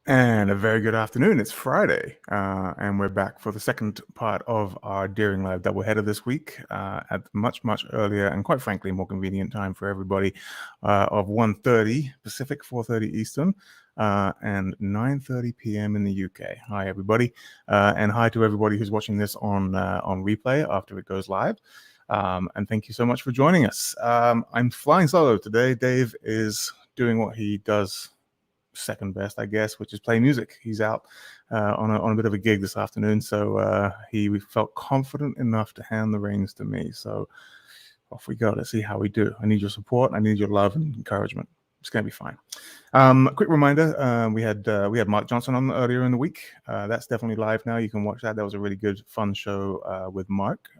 And a very good afternoon. It's Friday, and we're back for the second part of our Deering Live doubleheader this week at much, much earlier and quite frankly more convenient time for everybody of 1:30 Pacific, 4:30 Eastern, and 9:30 p.m. in the UK. Hi, everybody, and hi to everybody who's watching this on replay after it goes live. And thank you so much for joining us. I'm flying solo today. Dave is doing what he does second best, I guess, which is play music. He's out on a bit of a gig this afternoon, so he felt confident enough to hand the reins to me. So off we go. Let's see how we do. I need your support. I need your love and encouragement. It's going to be fine. Quick reminder: we had Mark Johnson on earlier in the week. That's definitely live now. You can watch that. That was a really good, fun show with Mark.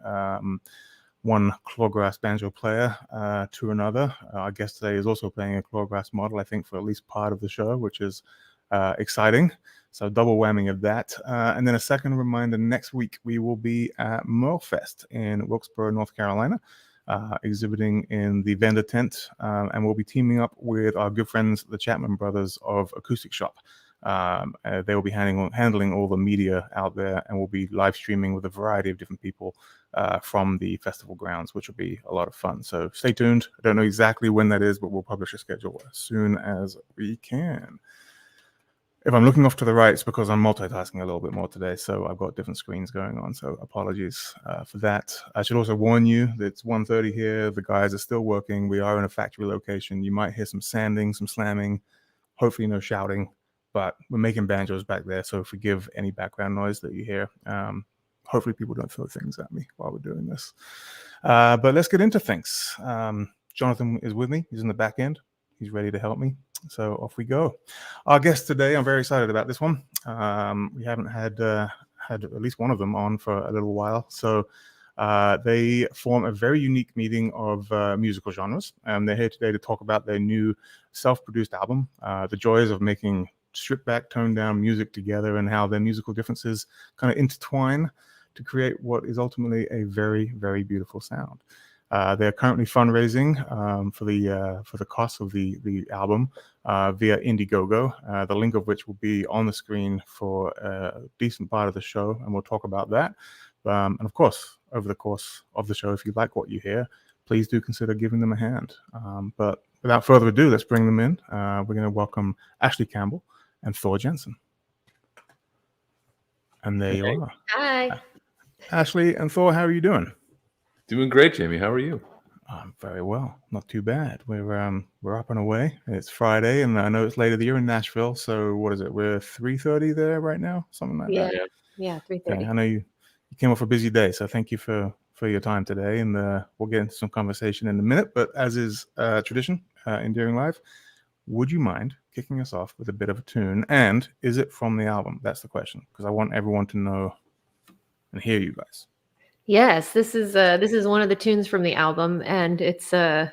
One clawgrass banjo player to another. Our guest today is also playing a clawgrass model, I think, for at least part of the show, which is exciting. So double whammy of that. And then a second reminder, next week we will be at Merlefest in Wilkesboro, North Carolina, exhibiting in the vendor tent. And we'll be teaming up with our good friends, the Chapman brothers of Acoustic Shop. They will be handling all the media out there, and we'll be live streaming with a variety of different people from the festival grounds, which will be a lot of fun. So stay tuned. I don't know exactly when that is, but we'll publish a schedule as soon as we can. If I'm looking off to the right, it's because I'm multitasking a little bit more today, so I've got different screens going on, so apologies for that. I should also warn you that it's 1:30 here. The guys are still working. We are in a factory location. You might hear some sanding, some slamming, hopefully no shouting, but we're making banjos back there, so forgive any background noise that you hear. Hopefully people don't throw things at me while we're doing this. But let's get into things. Jonathan is with me. He's in the back end. He's ready to help me. So off we go. Our guest today, I'm very excited about this one. We haven't had at least one of them on for a little while. So they form a very unique meeting of musical genres. And they're here today to talk about their new self-produced album, the joys of making stripped back, toned down music together, and how their musical differences kind of intertwine to create what is ultimately a very, very beautiful sound. They're currently fundraising for the cost of the album via IndieGoGo, the link of which will be on the screen for a decent part of the show, and we'll talk about that. And of course, over the course of the show, if you like what you hear, please do consider giving them a hand. But without further ado, let's bring them in. We're going to welcome Ashley Campbell and Thor Jensen. And there you are. Hi. Ashley and Thor, how are you doing? Doing great, Jamie. How are you? I'm very well. Not too bad. We're up and away. It's Friday, and I know it's later. You're in Nashville, so what is it? We're 3:30 there right now, something like that. Yeah, 3:30. Okay. I know you came off a busy day, so thank you for your time today, and we'll get into some conversation in a minute. But as is tradition in Deering Live, would you mind kicking us off with a bit of a tune? And is it from the album? That's the question, because I want everyone to know and hear you guys. Yes, this is one of the tunes from the album, and it's kind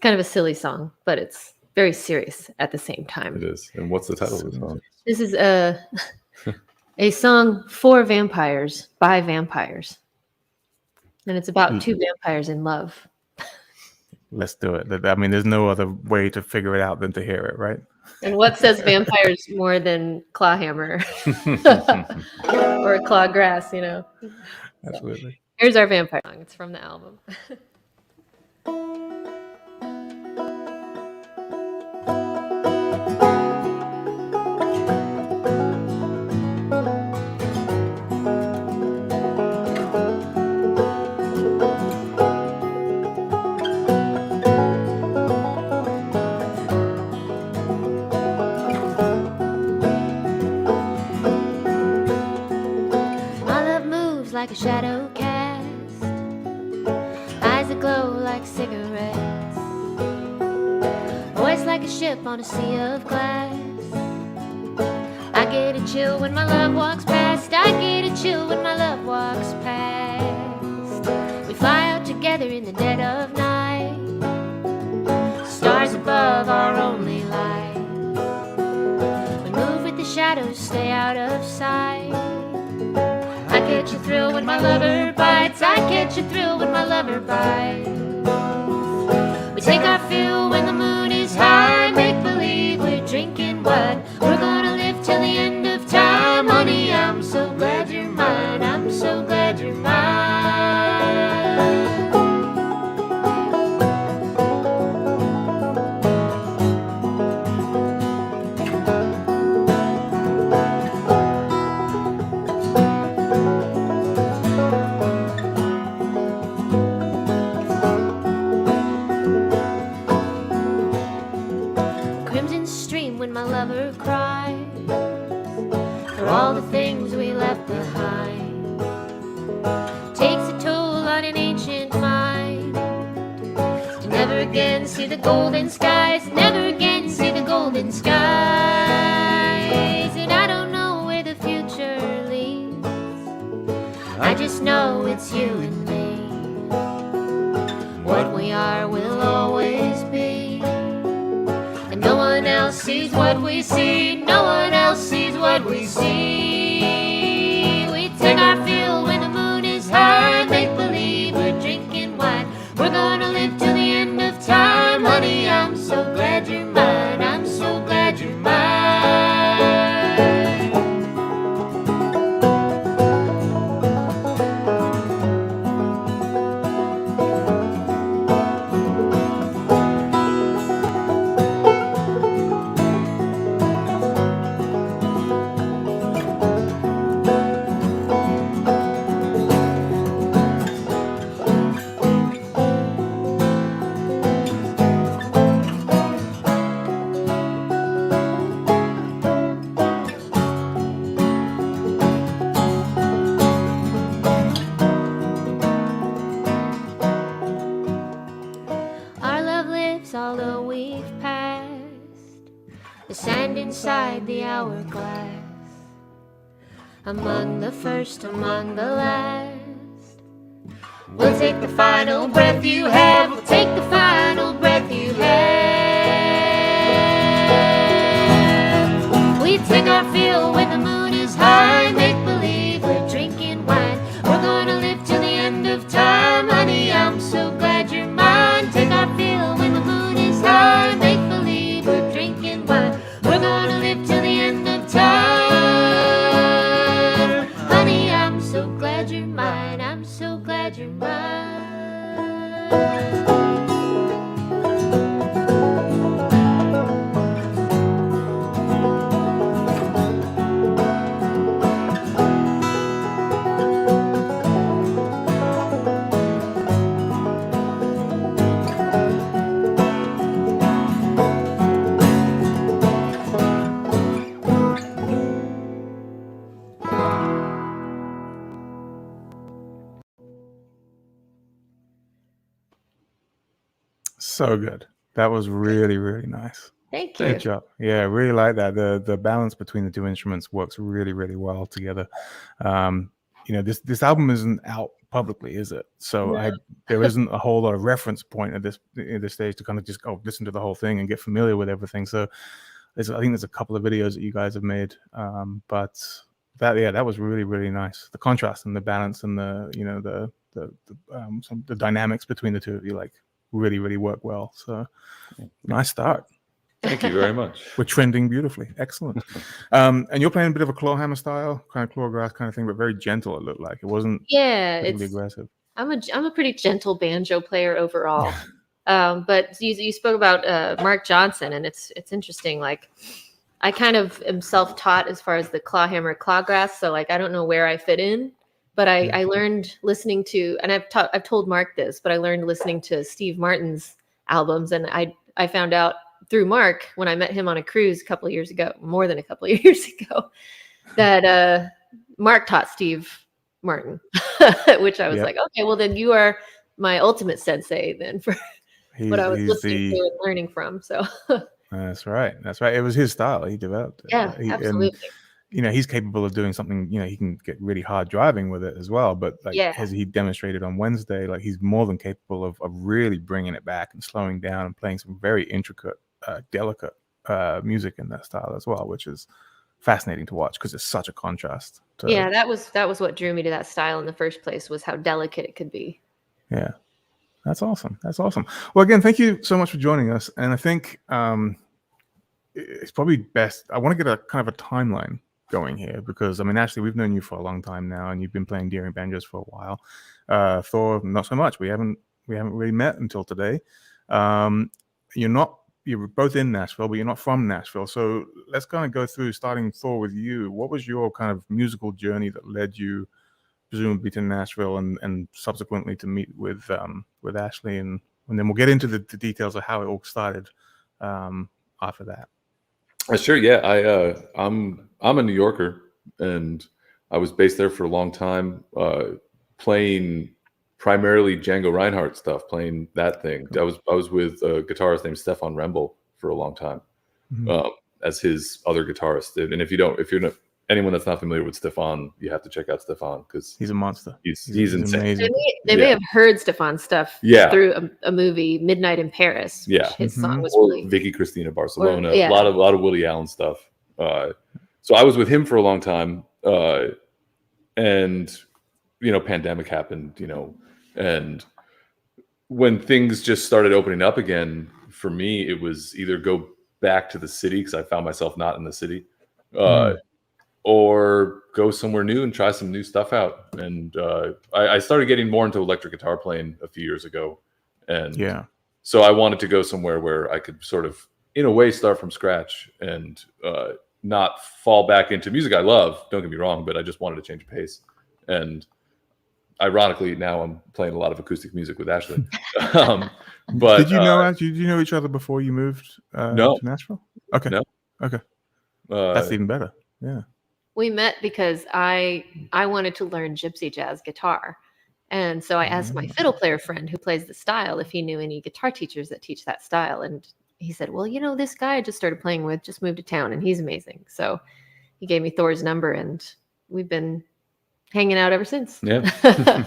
of a silly song, but it's very serious at the same time. It is. And what's the title of the song? This is a song for vampires by vampires, and it's about two vampires in love. Let's do it. I mean, there's no other way to figure it out than to hear it, right? And what says vampires more than clawhammer or clawgrass, you know? Absolutely. So, here's our vampire song. It's from the album. Like a shadow cast, eyes that glow like cigarettes, voice like a ship on a sea of glass. I get a chill when my love walks past. I get a chill when my love walks past. We fly out together in the dead of night, stars above our only light. We move with the shadows, stay out of sight. I catch a thrill when my lover bites. I catch a thrill when my lover bites. We take our fill when the moon is high. Make believe we're drinking what we're gonna live till price for all the things we left behind. Takes a toll on an ancient mind to never again see the golden skies, never again see the golden skies. And I don't know where the future leads, I just know it's you and me. What we are will always be, and no one else sees what we see, no one else sees what we see. We take our fill when the moon is high, make believe we're drinking wine. We're gonna live till the end of time. Honey, I'm so glad you're mine, I'm so glad you're mine. Our love lives although we've passed the sand inside the hourglass. Among the first, among the last, we'll take the final breath you have, we'll take the final breath you have. We take our fill when the moon is high, make believe we're drinking wine. We're gonna live till the end of time. Honey, I'm so glad you're mine. Take our fill when the moon is high, make believe we're drinking wine. We're gonna live till the end of time. Honey, I'm so glad you're mine, I'm so glad you're mine. So good. That was really, really nice. Thank you. Good job. Yeah, I really like that. The balance between the two instruments works really, really well together. This album isn't out publicly, is it? So No. there isn't a whole lot of reference point at this stage to kind of just listen to the whole thing and get familiar with everything. So I think there's a couple of videos that you guys have made, but that was really, really nice. The contrast and the balance and the dynamics between the two of you really, really work well. So nice start. Thank you very much. We're trending beautifully. Excellent. And you're playing a bit of a clawhammer style, kind of clawgrass kind of thing, but very gentle. It looked like it wasn't really aggressive. I'm a pretty gentle banjo player overall. But you spoke about Mark Johnson, and it's interesting. Like, I kind of am self-taught as far as the clawhammer clawgrass, so I don't know where I fit in. But I learned listening to, and I've told Mark this, but I learned listening to Steve Martin's albums, and I found out through Mark when I met him on a cruise a couple of years ago, more than a couple of years ago, that Mark taught Steve Martin, which I was like, okay, well then you are my ultimate sensei then for what I was listening to and learning from. So that's right. It was his style. He developed it. Yeah, absolutely. He's capable of doing something. He can get really hard driving with it as well. But as he demonstrated on Wednesday, he's more than capable of really bringing it back and slowing down and playing some very intricate, delicate music in that style as well, which is fascinating to watch because it's such a contrast. That was what drew me to that style in the first place, was how delicate it could be. Yeah, that's awesome. Well, again, thank you so much for joining us. And I think it's probably best. I want to get a kind of a timeline going here because Ashley, we've known you for a long time now, and you've been playing Deering banjos for a while. Thor, not so much. We haven't really met until today. You're both in Nashville, but you're not from Nashville. So let's kind of go through, starting Thor with you. What was your kind of musical journey that led you presumably to Nashville and subsequently to meet with Ashley, and then we'll get into the details of how it all started after that. Sure. Yeah. I'm a New Yorker, and I was based there for a long time, playing primarily Django Reinhardt stuff, playing that thing. I was with a guitarist named Stefan Rembel for a long time, Mhm. as his other guitarist. And if you're not anyone that's not familiar with Stefan, you have to check out Stefan because He's a monster. he's insane. amazing. They may have heard Stefan's stuff Yeah. through a movie, Midnight in Paris. Which Yeah. his song was Or really. Vicky Cristina Barcelona, Or- yeah. a lot of Woody Allen stuff. So I was with him for a long time, and pandemic happened, and when things just started opening up again for me, it was either go back to the city because I found myself not in the city, or go somewhere new and try some new stuff out. And I started getting more into electric guitar playing a few years ago, and Yeah. so I wanted to go somewhere where I could sort of, in a way, start from scratch and not fall back into music I love. Don't get me wrong, but I just wanted to change pace. And ironically, now I'm playing a lot of acoustic music with Ashley. But did you know each other before you moved No. to Nashville? Okay. No. Okay. That's even better. Yeah. We met because I wanted to learn gypsy jazz guitar. And so I asked my fiddle player friend who plays the style if he knew any guitar teachers that teach that style. And he said, well, this guy I just started playing with just moved to town and he's amazing. So he gave me Thor's number and we've been hanging out ever since. Yeah.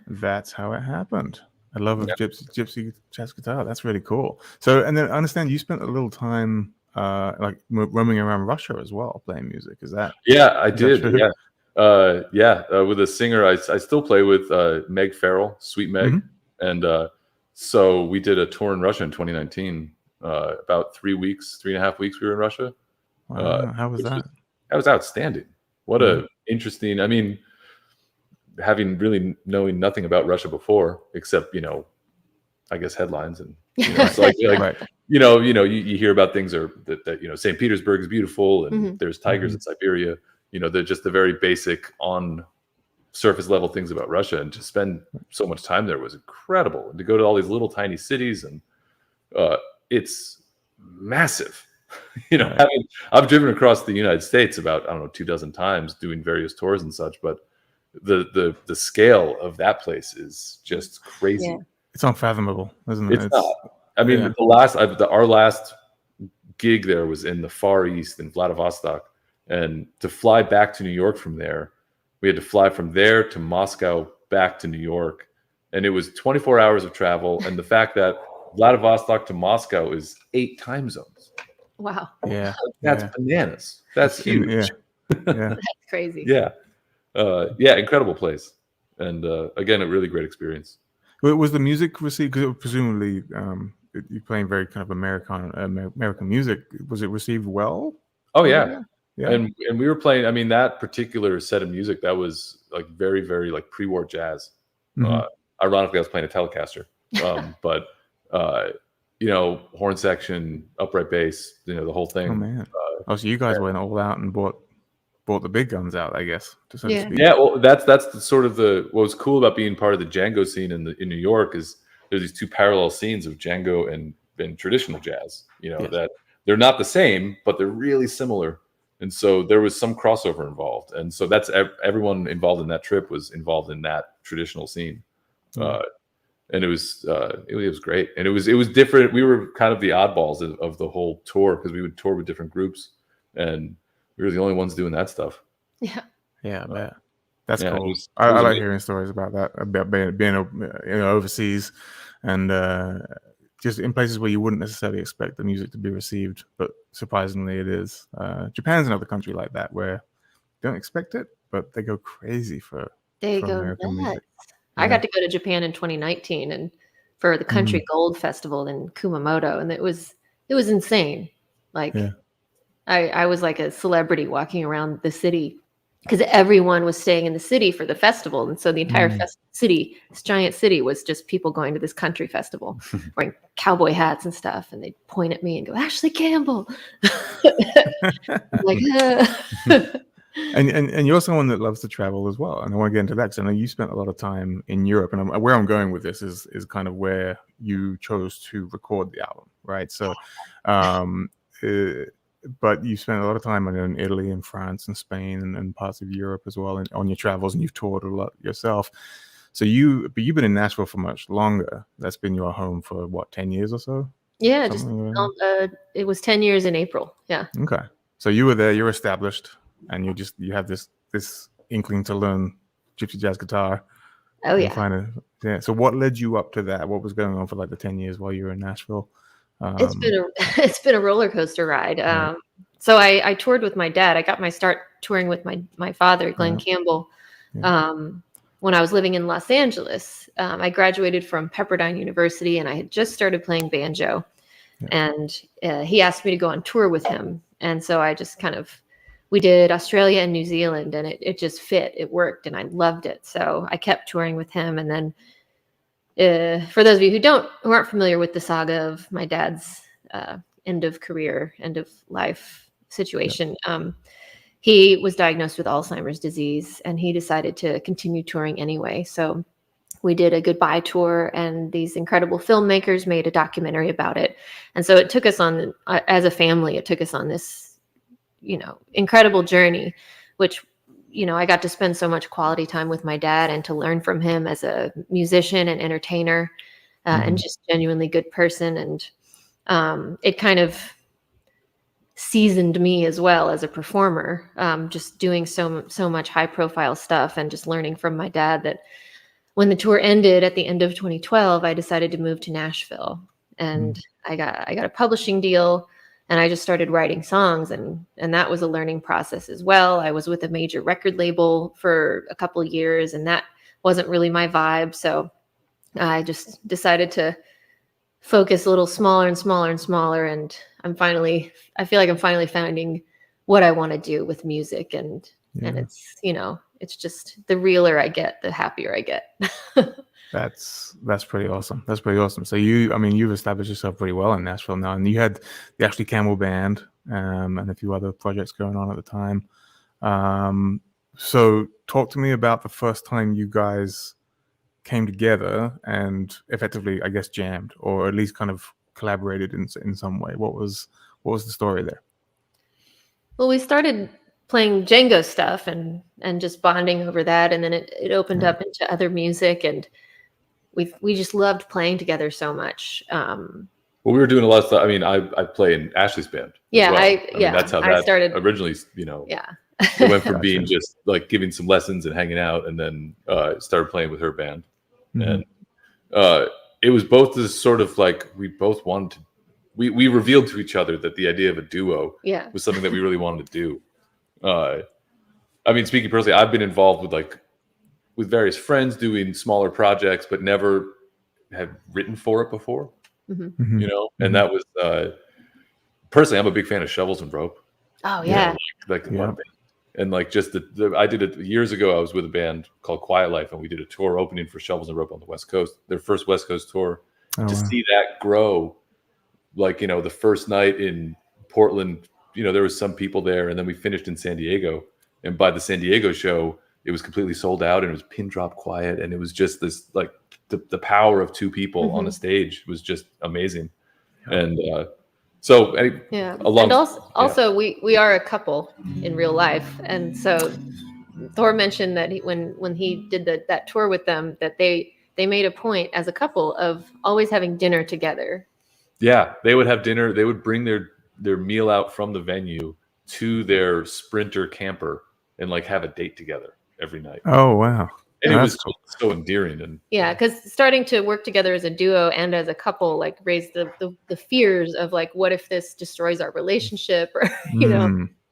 That's how it happened. I love a gypsy jazz guitar. That's really cool. So, and then I understand you spent a little time roaming around Russia as well, playing music. Is that? Yeah, I did. true? Yeah. With a singer I still play with, Meg Farrell, Sweet Meg. And so we did a tour in Russia in 2019. About 3.5 weeks we were in Russia. Wow, how was that? That was outstanding. What a interesting, having really knowing nothing about Russia before, except, I guess headlines and, it's like Right. you hear about things that St. Petersburg is beautiful and there's tigers in Siberia, they're just the very basic on surface level things about Russia. And to spend so much time there was incredible. And to go to all these little tiny cities and it's massive. I've driven across the United States about, 24 times doing various tours and such, but the scale of that place is just crazy. Yeah. It's unfathomable, isn't it? It's not. Our last gig there was in the Far East in Vladivostok, and to fly back to New York from there, we had to fly from there to Moscow back to New York, and it was 24 hours of travel. And the fact that Vladivostok to Moscow is 8 time zones. Wow. Yeah. That's bananas. That's huge. Yeah. That's crazy. Yeah. Incredible place. And again, a really great experience. Was the music received? Because presumably you're playing very kind of American music. Was it received well? Oh yeah. Yeah. And we were playing. That particular set of music that was like very very like pre-war jazz. Ironically, I was playing a Telecaster, but horn section, upright bass, the whole thing. Oh man! So you guys went all out and bought the big guns out, I guess. So to speak. Yeah, well, that's the sort of what was cool about being part of the Django scene in New York is there's these two parallel scenes of Django and traditional jazz. That they're not the same, but they're really similar. And so there was some crossover involved, and so that's everyone involved in that trip was involved in that traditional scene, and it was great, and it was different. We were kind of the oddballs of the whole tour because we would tour with different groups, and we were the only ones doing that stuff. Yeah. Yeah, I bet. That's Yeah, cool. it I was like amazing. hearing stories about that, about being overseas, and just in places where you wouldn't necessarily expect the music to be received, but surprisingly it is. Japan's another country like that where you don't expect it, but they go crazy for American music. I got to go to Japan in 2019 and for the Country Gold Festival in Kumamoto, and it was insane. Like I was like a celebrity walking around the city because everyone was staying in the city for the festival, and so the entire city, this giant city, was just people going to this country festival, wearing cowboy hats and stuff, and they'd point at me and go, "Ashley Campbell," like. And you're someone that loves to travel as well, and I want to get into that because I know you spent a lot of time in Europe, and where I'm going with this is kind of where you chose to record the album, right? So, but you spent a lot of time in Italy and France and Spain and parts of Europe as well, and on your travels, and you've toured a lot yourself. So you've been in Nashville for much longer. That's been your home for what, 10 years or so? Yeah, it was 10 years in April. Yeah. Okay. So you were there, you're established, and you have this inkling to learn gypsy jazz guitar. Oh yeah. So what led you up to that? What was going on for like the 10 years while you were in Nashville? It's been a roller coaster ride. So I toured with my dad. I got my start touring with my father, Glenn Campbell. When I was living in Los Angeles. I graduated from Pepperdine University, and I had just started playing banjo. And he asked me to go on tour with him. And so I just we did Australia and New Zealand, and it just fit. It worked, and I loved it. So I kept touring with him. And then for those of you who aren't familiar with the saga of my dad's end of life situation, he was diagnosed with Alzheimer's disease, and he decided to continue touring anyway. So we did a goodbye tour, and these incredible filmmakers made a documentary about it. And so it took us on, as a family, it took us on this, incredible journey, which, I got to spend so much quality time with my dad and to learn from him as a musician and entertainer, and just genuinely good person. And it kind of seasoned me as well as a performer, just doing so much high profile stuff, and just learning from my dad that when the tour ended at the end of 2012, I decided to move to Nashville, and I got a publishing deal, and I just started writing songs, and that was a learning process as well. I was with a major record label for a couple of years, and that wasn't really my vibe. So I just decided to focus a little smaller and smaller and smaller. And I feel like I'm finally finding what I want to do with music. And it's, it's just the realer I get, the happier I get. That's pretty awesome. That's pretty awesome. So you've established yourself pretty well in Nashville now, and you had the Ashley Campbell Band, and a few other projects going on at the time. So talk to me about the first time you guys came together and effectively, I guess, jammed, or at least kind of collaborated in some way. What was the story there? Well, we started playing Django stuff and just bonding over that, and then it opened up into other music, and we just loved playing together so much. Well, we were doing a lot of stuff. I mean, I play in Ashley's band. Yeah, well. That's how that started originally. It went from being just like giving some lessons and hanging out, and then started playing with her band. And it was both this sort of like we both wanted to. We revealed to each other that the idea of a duo was something that we really wanted to do. I mean, speaking personally, I've been involved with various friends doing smaller projects, but never had written for it before. And that was personally, I'm a big fan of Shovels and Rope. Oh yeah, and like just I did it years ago. I was with a band called Quiet Life, and we did a tour opening for Shovels and Rope on the West Coast. Their first West Coast tour. See that grow, like the first night in Portland, there was some people there, and then we finished in San Diego. And by the San Diego show, it was completely sold out, and it was pin drop quiet, and it was just this like the power of two people on a stage was just amazing. And we are a couple in real life, and so Thor mentioned that when he did that tour with them, that they made a point as a couple of always having dinner together. Yeah, they would have dinner. They would bring their meal out from the venue to their Sprinter camper and like have a date together every night. Oh wow! And it was so endearing. And because starting to work together as a duo and as a couple like raised the fears of like, what if this destroys our relationship, or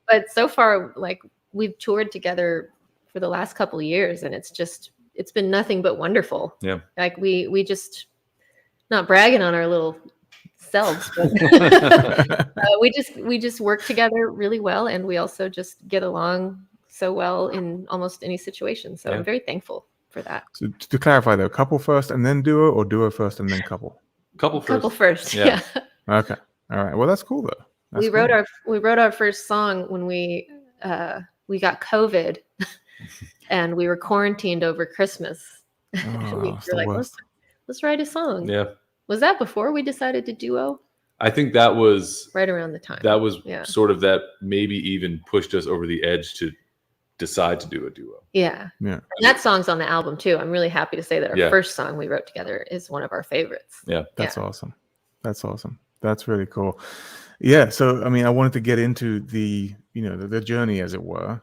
But so far, like we've toured together for the last couple of years, and it's been nothing but wonderful. Yeah, like we just, not bragging on our little selves, but we just work together really well, and we also just get along so well in almost any situation. So I'm very thankful for that. So to clarify though, couple first and then duo, or duo first and then couple? Couple first. Couple first. Yeah. Okay. All right. Well, that's cool though. We wrote our first song when we got COVID and we were quarantined over Christmas. We were like, let's write a song. Yeah. Was that before we decided to duo? I think that was right around the time. That was sort of that maybe even pushed us over the edge to decide to do a duo. Yeah. And that song's on the album too. I'm really happy to say that our first song we wrote together is one of our favorites. Yeah. That's awesome. That's awesome. That's really cool. Yeah. So, I mean, I wanted to get into the journey, as it were,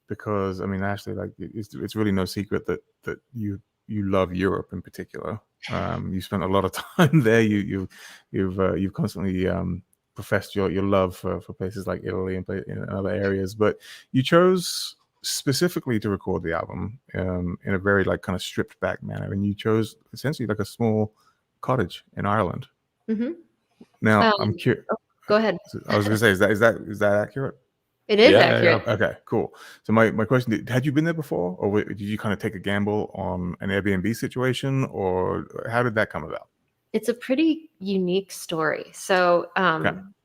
because, I mean, Ashley, like, it's really no secret that you love Europe in particular. You spent a lot of time there. You've constantly professed your love for places like Italy and other areas, but you chose specifically to record the album in a very like kind of stripped back manner, and you chose essentially like a small cottage in Ireland. Mm-hmm. Now I'm curious. Go ahead. I was going to say, is that accurate? It is accurate. Yeah. Okay, cool. So my question, had you been there before, or did you kind of take a gamble on an Airbnb situation, or how did that come about? It's a pretty unique story. So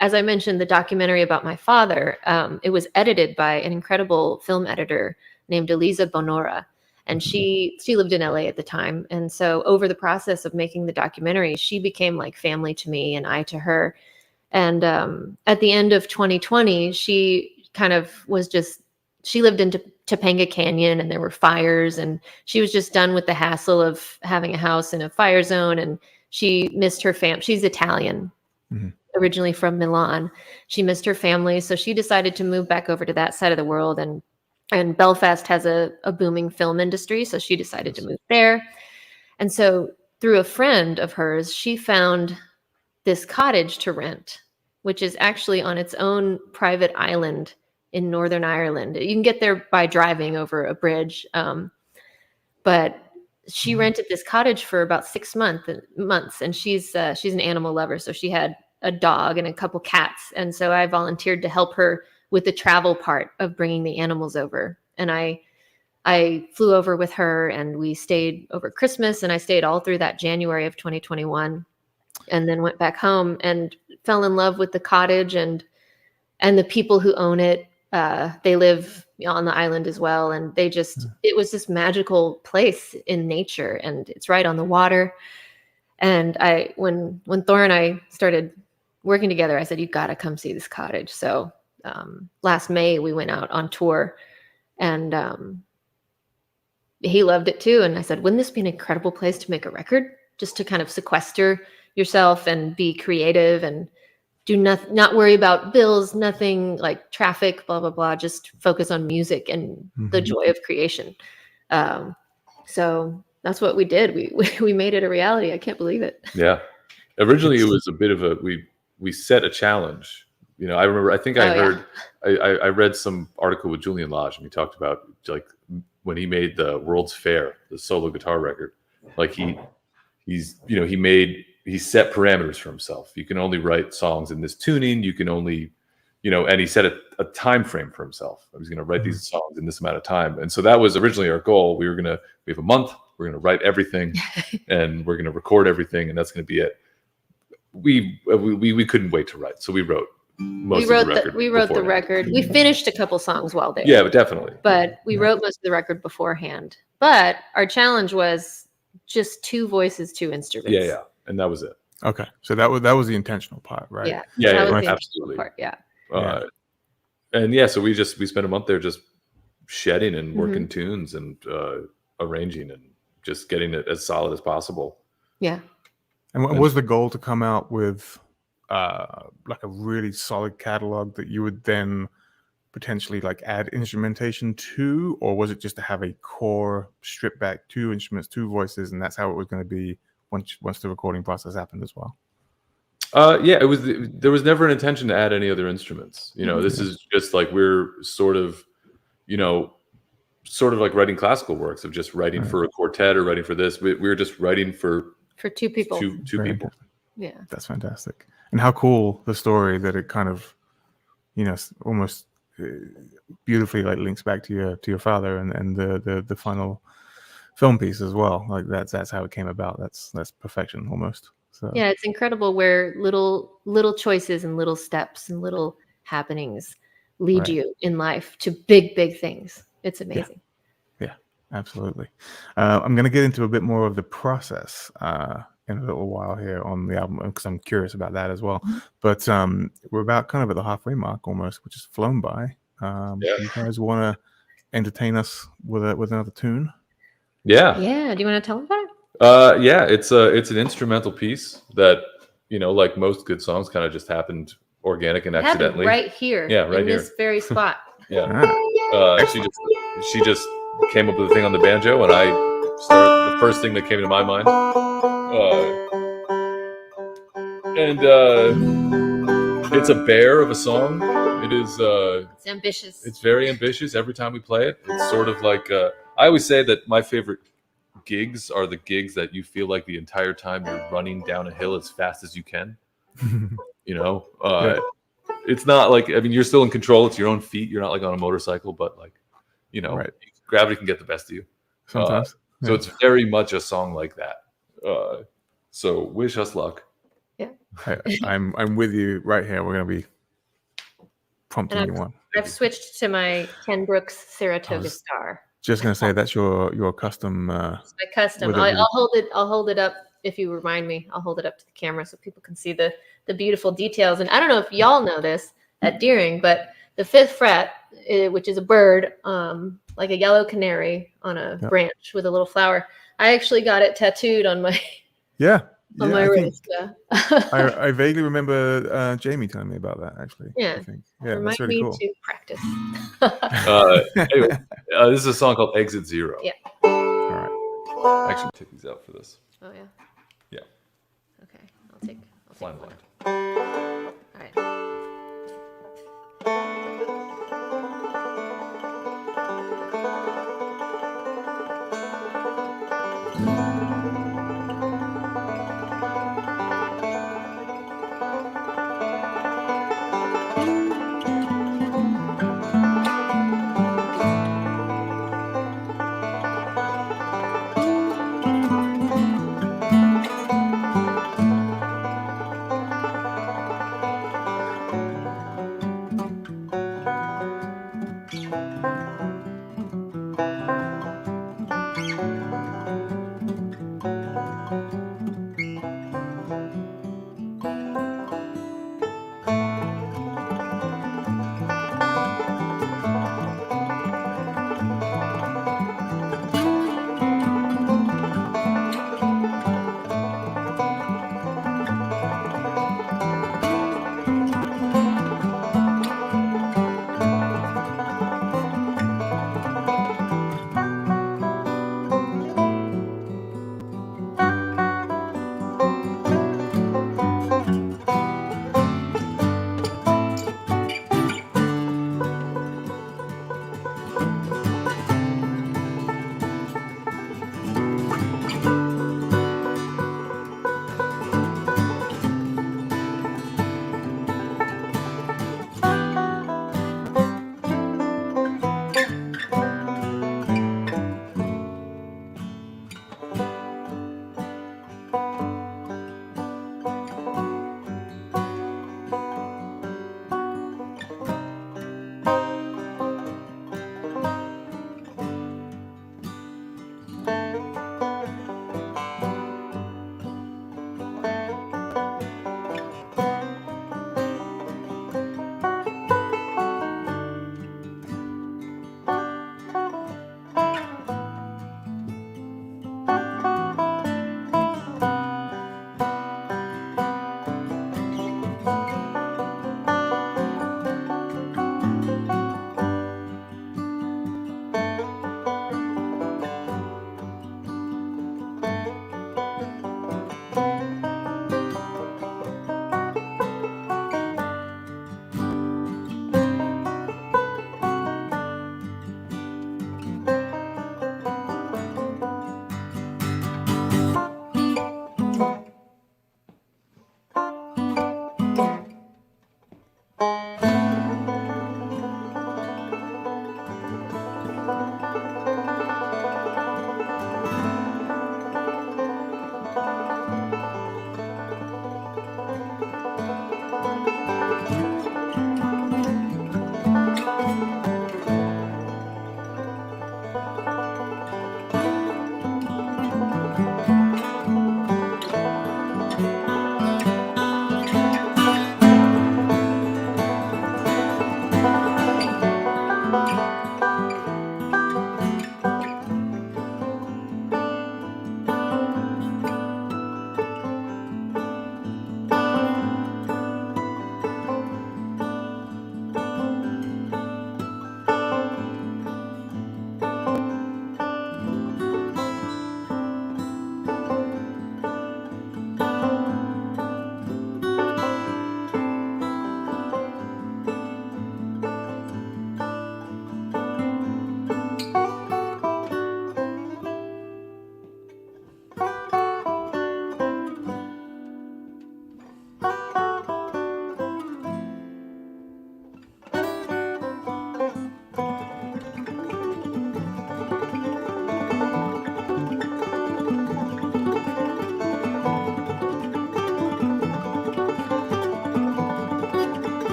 as I mentioned, the documentary about my father, it was edited by an incredible film editor named Elisa Bonora. And she lived in LA at the time. And so over the process of making the documentary, she became like family to me and I to her. And at the end of 2020, she kind of she lived in Topanga Canyon, and there were fires, and she was just done with the hassle of having a house in a fire zone. And she missed her family. She's Italian, originally from Milan. She missed her family. So she decided to move back over to that side of the world. And Belfast has a booming film industry. So she decided to move there. And so through a friend of hers, she found this cottage to rent, which is actually on its own private island in Northern Ireland. You can get there by driving over a bridge. But she rented this cottage for about 6 months. And she's an animal lover. So she had a dog and a couple cats. And so I volunteered to help her with the travel part of bringing the animals over. And I flew over with her, and we stayed over Christmas, and I stayed all through that January of 2021, and then went back home and fell in love with the cottage and the people who own it. They live on the island as well. And it was this magical place in nature, and it's right on the water. And when Thor and I started working together, I said, you got to come see this cottage. So last May we went out on tour, and he loved it too. And I said, wouldn't this be an incredible place to make a record, just to kind of sequester yourself and be creative and do not worry about bills, nothing like traffic, blah, blah, blah, just focus on music and the joy of creation. So that's what we did. We made it a reality. I can't believe it. Yeah. Originally it was a bit of we set a challenge. You know, I remember, I think I read some article with Julian Lage, and we talked about like when he made the World's Fair, the solo guitar record, like he set parameters for himself. You can only write songs in this tuning. You can only, and he set a time frame for himself. I was going to write these songs in this amount of time. And so that was originally our goal. We have a month, we're going to write everything and we're going to record everything. And that's going to be it. We couldn't wait to write. So we wrote most of the record. We wrote the record. We finished a couple songs while there. Yeah, but definitely. But we wrote most of the record beforehand. But our challenge was just 2 voices, 2 instruments. Yeah. And that was it. Okay. So that was the intentional part, right? Yeah, absolutely. Part, And so we spent a month there just shedding and working tunes and arranging and just getting it as solid as possible. Yeah. And what was the goal to come out with like a really solid catalog that you would then potentially like add instrumentation to, or was it just to have a core stripped back 2 instruments, 2 voices, and that's how it was going to be once the recording process happened as well? It was. There was never an intention to add any other instruments. This is just like we're sort of like writing classical works of just writing for a quartet or writing for this. We were just writing for 2 people. Two people. Yeah, that's fantastic. And how cool the story that it kind of, almost beautifully like links back to your father and the final film piece as well. Like that's how it came about. That's perfection almost. So yeah, it's incredible where little choices and little steps and little happenings lead you in life to big things. It's amazing. Yeah, absolutely. I'm going to get into a bit more of the process in a little while here on the album, because I'm curious about that as well. But we're about kind of at the halfway mark almost, which has flown by. Do you guys want to entertain us with another tune? Yeah. Do you want to tell them about it? Yeah, it's an instrumental piece that, like most good songs, kind of just happened organic and accidentally. Right here. Yeah, right in here. this very spot. Yeah. She just came up with a thing on the banjo, and I started the first thing that came to my mind. It's a bear of a song. It is. It's ambitious. It's very ambitious. Every time we play it, it's sort of like. I always say that my favorite gigs are the gigs that you feel like the entire time you're running down a hill as fast as you can. It's not like, I mean, you're still in control. It's your own feet. You're not like on a motorcycle, but like, gravity can get the best of you sometimes. So it's very much a song like that. So wish us luck. Yeah, I'm with you right here. We're gonna be prompting you on. I've switched to my Ken Brooks Saratoga Star. Just gonna say that's your custom. It's my custom. I'll hold it up if you remind me. I'll hold it up to the camera so people can see the beautiful details. And I don't know if y'all know this at Deering, but the 5th fret, which is a bird, like a yellow canary on a branch with a little flower. I actually got it tattooed on my my wrist. I vaguely remember Jamie telling me about that actually. Yeah, I think. Yeah, remind that's really me cool. to practice. Anyway, this is a song called Exit Zero. Yeah. All right. I actually took these out for this. Oh yeah. Yeah. Okay, I'll take Flying one. blind. All right.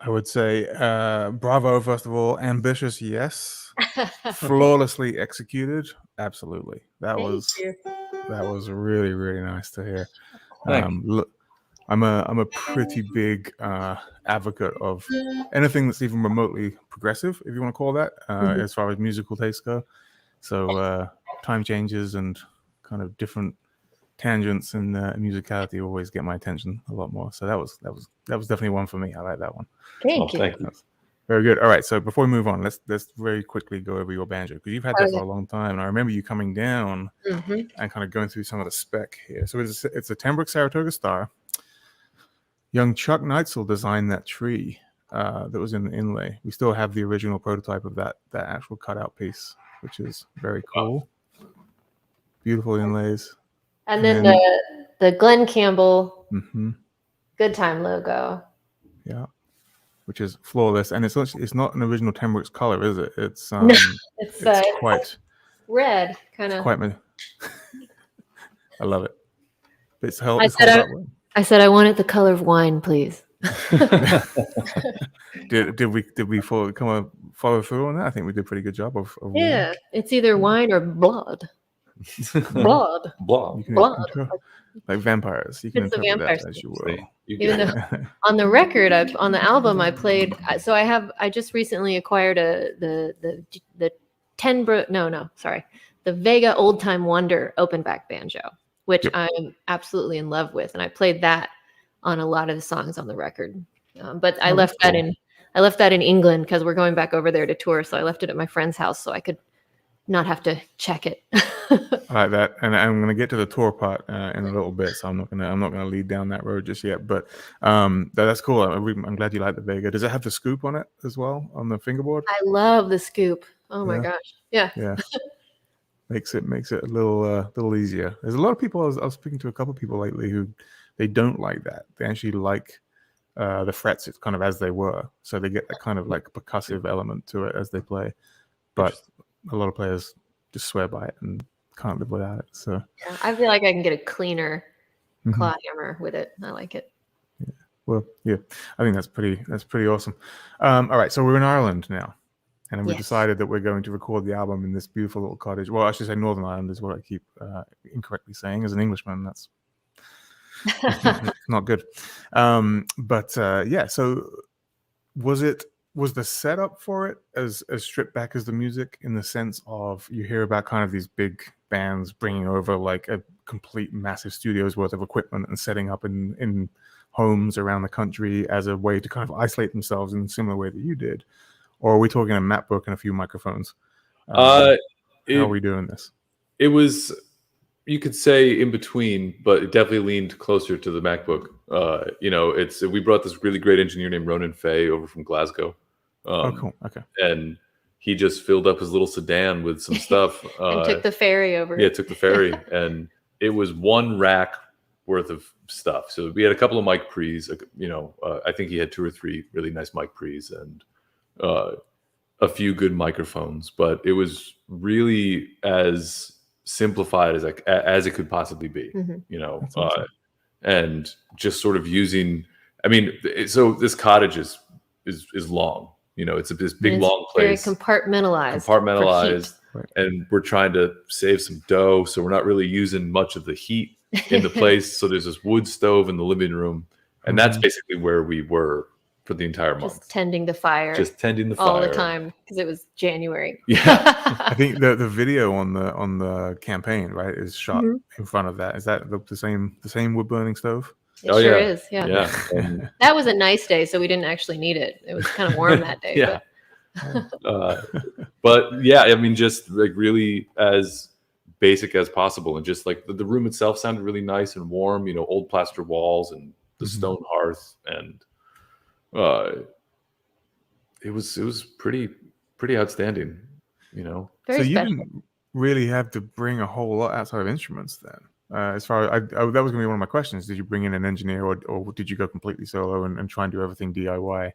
I would say bravo, first of all. Ambitious, yes. Flawlessly executed, absolutely. That was really, really nice to hear. Look, I'm a pretty big advocate of anything that's even remotely progressive, if you want to call that, as far as musical tastes go. So time changes and kind of different tangents and musicality always get my attention a lot more. So that was definitely one for me. I like that one. Thank you. Very good. All right. So before we move on, let's very quickly go over your banjo, because you've had that for a long time, and I remember you coming down and kind of going through some of the spec here. So it's a Tenbrook Saratoga Star. Young Chuck Neitzel designed that tree that was in the inlay. We still have the original prototype of that actual cutout piece, which is very cool. Beautiful inlays. And then the Glenn Campbell Good Time logo. Yeah. Which is flawless, and it's not an original Tenbrook's color, is it? It's quite red, kind of. Quite. I love it. It's held. I said I want it the color of wine, please. Did we follow through on that? I think we did a pretty good job of yeah, it's either wine or blood. Blood. Like vampires. You can interpret that as you will. Even though on the record, on the album, I played. So I just recently acquired the Vega Old Time Wonder open back banjo, which I'm absolutely in love with, and I played that on a lot of the songs on the record. But I left that in England because we're going back over there to tour. So I left it at my friend's house so I could not have to check it. I like that, and I'm going to get to the tour part in a little bit, so I'm not going to lead down that road just yet. But that's cool. I'm glad you like the Vega. Does it have the scoop on it as well on the fingerboard? I love the scoop. Oh my gosh, yeah. Makes it a little easier. There's a lot of people. I was speaking to a couple of people lately who they don't like that. They actually like the frets kind of as they were, so they get that kind of like percussive element to it as they play. But a lot of players just swear by it and can't live without it. So I feel like I can get a cleaner claw hammer with it. I like it. Yeah. Well, yeah, I think that's pretty awesome. All right, so we're in Ireland now, and we decided that we're going to record the album in this beautiful little cottage. Well, I should say Northern Ireland is what I keep incorrectly saying. As an Englishman, that's not good. So was the setup for it as stripped back as the music, in the sense of you hear about kind of these big bands bringing over like a complete massive studio's worth of equipment and setting up in homes around the country as a way to kind of isolate themselves in a similar way that you did? Or are we talking a MacBook and a few microphones? How are we doing this? It was, you could say, in between, but it definitely leaned closer to the MacBook. We brought this really great engineer named Ronan Fay over from Glasgow. Cool. Okay. And he just filled up his little sedan with some stuff. And took the ferry over. Yeah, took the ferry. And it was one rack worth of stuff. So we had a couple of mic pre's, I think he had 2 or 3 really nice mic pre's and a few good microphones. But it was really as simplified as it could possibly be, awesome. And just sort of using, so this cottage is long, it's this big long place, very compartmentalized, and we're trying to save some dough, so we're not really using much of the heat in the place. So there's this wood stove in the living room, and that's basically where we were for the entire month. Just tending the fire all the time because it was January. Yeah. I think the video on the campaign, right, is shot in front of that. Is that the same wood burning stove? It sure is. Yeah. That was a nice day, so we didn't actually need it. It was kind of warm that day. Yeah. But yeah, just like really as basic as possible, and just like the room itself sounded really nice and warm. Old plaster walls and the stone hearth, and it was pretty outstanding. Very so special. You didn't really have to bring a whole lot outside of instruments then. As far as that was going to be one of my questions. Did you bring in an engineer, or did you go completely solo and try and do everything DIY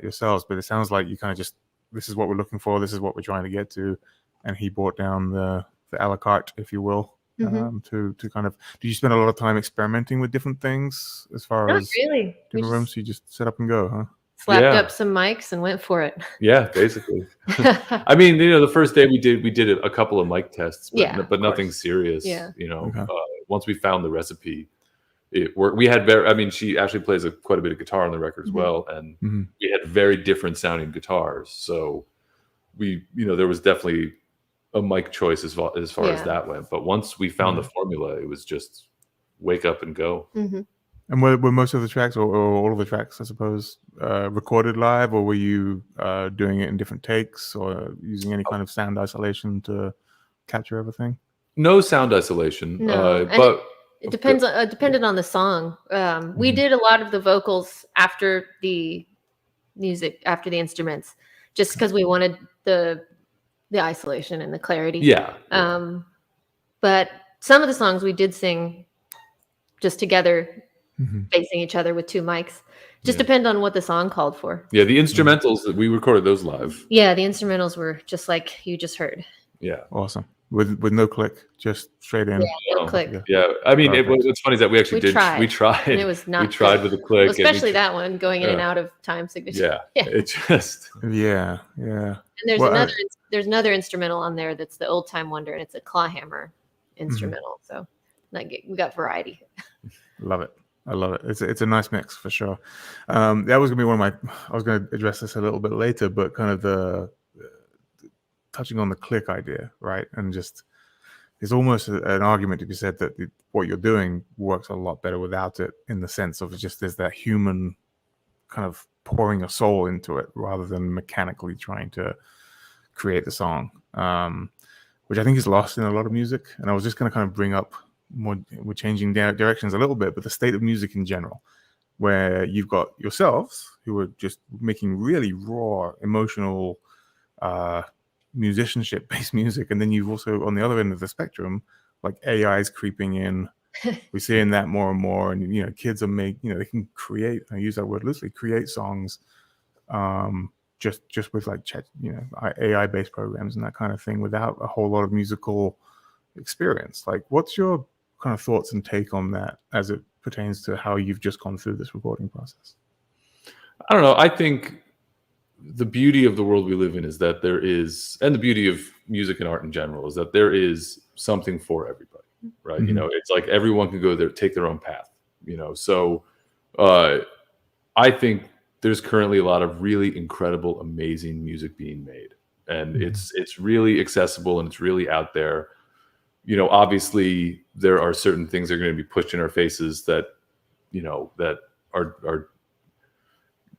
yourselves? But it sounds like you kind of just, this is what we're looking for, this is what we're trying to get to, and he brought down the a la carte, if you will, to kind of. Did you spend a lot of time experimenting with different things as far Not as really different rooms? So you just set up and go, huh? slapped up some mics and went for it. Yeah, basically. I mean, the first day we did a couple of mic tests, but nothing serious. Yeah. Once we found the recipe, it worked. We had I mean, she actually plays quite a bit of guitar on the record as well, and we had very different sounding guitars. So there was definitely a mic choice as far as that went. But once we found the formula, it was just wake up and go. And were most of the tracks, or all of the tracks, I suppose, recorded live, or were you doing it in different takes, or using any kind of sound isolation to capture everything? No sound isolation. No, but it depends. Depended on the song. We did a lot of the vocals after the music, after the instruments, just because we wanted the isolation and the clarity. Yeah. But some of the songs we did sing just together, facing each other with two mics. Just depend on what the song called for. Yeah, the instrumentals, we recorded those live. Yeah, the instrumentals were just like you just heard. Yeah. Awesome. With no click, just straight in. Yeah, no click. Yeah. I mean, what's funny is that we actually tried. We tried. And it was not. We tried with a click. Well, especially that one going in and out of time signature. Yeah. It just. Yeah. And there's another instrumental on there that's the Old Time Wonder, and it's a clawhammer instrumental. So we got variety. Love it. I love it. It's a nice mix for sure. That was gonna be one of my. I was gonna address this a little bit later, but kind of the touching on the click idea, right? And just there's almost an argument to be said that what you're doing works a lot better without it, in the sense of just there's that human kind of pouring your soul into it rather than mechanically trying to create the song, which I think is lost in a lot of music. And I was just going to kind of bring up more, we're changing directions a little bit, but the state of music in general, where you've got yourselves who are just making really raw, emotional, musicianship-based music, and then you've also, on the other end of the spectrum, like AI's creeping in. We're seeing that more and more, and kids are they can create. I use that word loosely. Create songs, just with like AI-based programs and that kind of thing, without a whole lot of musical experience. Like, what's your kind of thoughts and take on that as it pertains to how you've just gone through this recording process? I don't know. I think the beauty of the world we live in is that there is, and the beauty of music and art in general is that there is something for everybody, right? It's like everyone can go there, take their own path, So I think there's currently a lot of really incredible, amazing music being made, and it's really accessible and it's really out there. Obviously there are certain things that are going to be pushed in our faces that, that are